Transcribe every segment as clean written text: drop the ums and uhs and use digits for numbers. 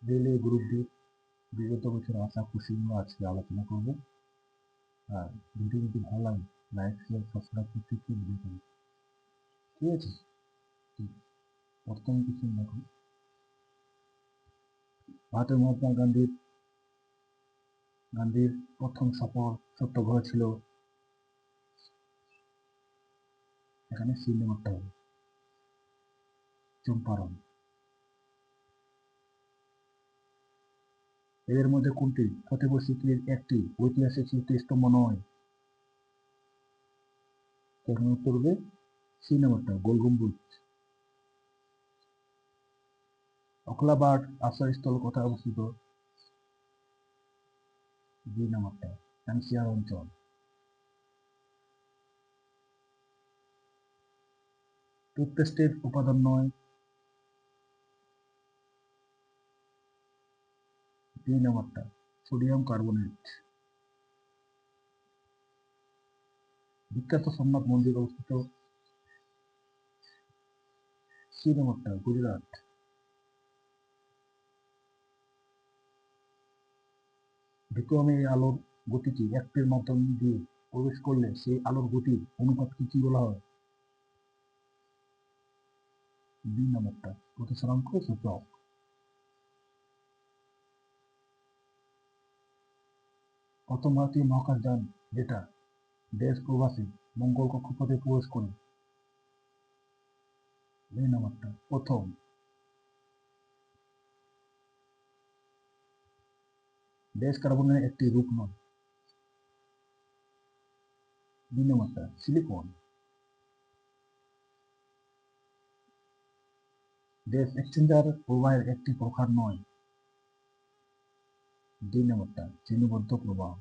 Railway group D বিগত বছর আশা খুশি নিয়ে আজকে আলোচনা করবো। আর ভিডিও যদি ভালো লাগে লাইক শেয়ার সাবস্ক্রাইব করতে একটু ভুলে যাবেন। ঠিক আছে, প্রথম কিছু দেখো, ভারতের মহাত্মা গান্ধীর প্রথম সফর সত্যাগ্রহ ছিল, এখানে সিনেমাটা হবে চম্পারণ। এদের মধ্যে কোনটি ফতেপুর সিক্রির একটি ঐতিহাসিক স্মৃতিস্তম্ভ নয়? তখন উত্তর হবে সিনেমাটা গোল গম্বুজ। অকলাবার্ড আশ্রয়স্থল কোথায় অবস্থিত? দুই নাম্বারটা হ্যাম্পশায়ার অঞ্চল। টুথপেস্টের উপাদান নয়? দুই নাম্বারটা সোডিয়াম কার্বনেট। বিখ্যাত সোমনাথ মন্দির অবস্থিত? সি নাম্বারটা গুজরাট। বিক্রমে এই আলোর গতিটি একটির মাধ্যম দিয়ে প্রবেশ করলে সেই আলোর গতির অনুপাতকে কি বলা হয়? দুই নাম্বারটা প্রতিসরাঙ্ক সূচক। প্রথম ভারতীয় মহাকাশযান যেটা দেশ প্রবাসী মঙ্গল কক্ষপথে প্রবেশ করে? দুই নাম্বারটা প্রথম। ড্যাশ কার্বনের একটি রূপ নয়? দুই নাম্বারটা সিলিকন। ড্যাশ এক্সচেঞ্জার প্রবাহের একটি প্রকার নয়? দুই নাম্বারটা শ্রেণীবদ্ধ প্রবাহ।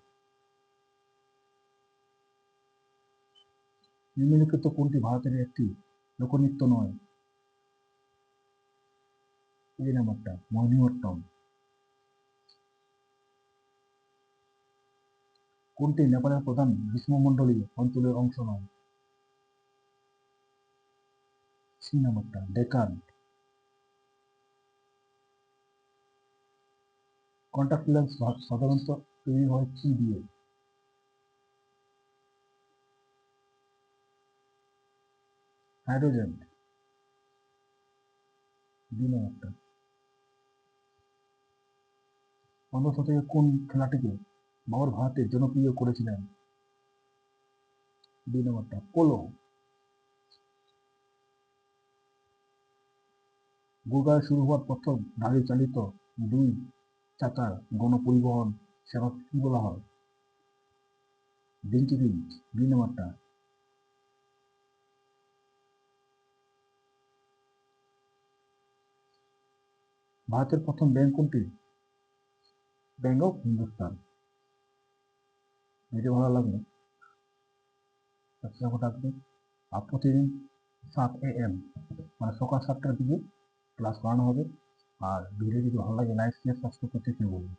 নিম্নলিখিত কোনটি ভারতের একটি লোকনৃত্য নয়? এই নাম্বারটা মোহিনীঅট্টম। কোনটি নেপালের প্রধান গ্রীষ্মমণ্ডলীয় অঞ্চলের অংশ নয়? সি নাম্বারটা ডেকান। কন্টাক্ট লেন্স সাধারণত তৈরি হয় কি দিয়ে? হাইড্রোজেন। দুই নাম্বারটা পনেরো শতকে কোন খেলাটিকে বাবর ভারতে জনপ্রিয় করেছিলেন? দুই নাম্বারটা পোলো। গুরগাঁও শুরু হওয়ার প্রথম নারী চালিত দুই চাকার গণপরিবহন সেবা কি বলা হয়? ডিঙ্কি বিঞ্চ। দুই নাম্বারটা ভারতের প্রথম ব্যাংক কোনটি? Bank of Hindustan. ভিডিও ভালো লাগলে সাবস্ক্রাইব থাকবে। আর প্রতিদিন 7 AM মানে সকাল 7টার দিকে ক্লাস করানো হবে। আর ভিডিও যদি ভালো লাগে লাইক শেয়ার সাবস্ক্রাইব করতে কেউ বলবেন।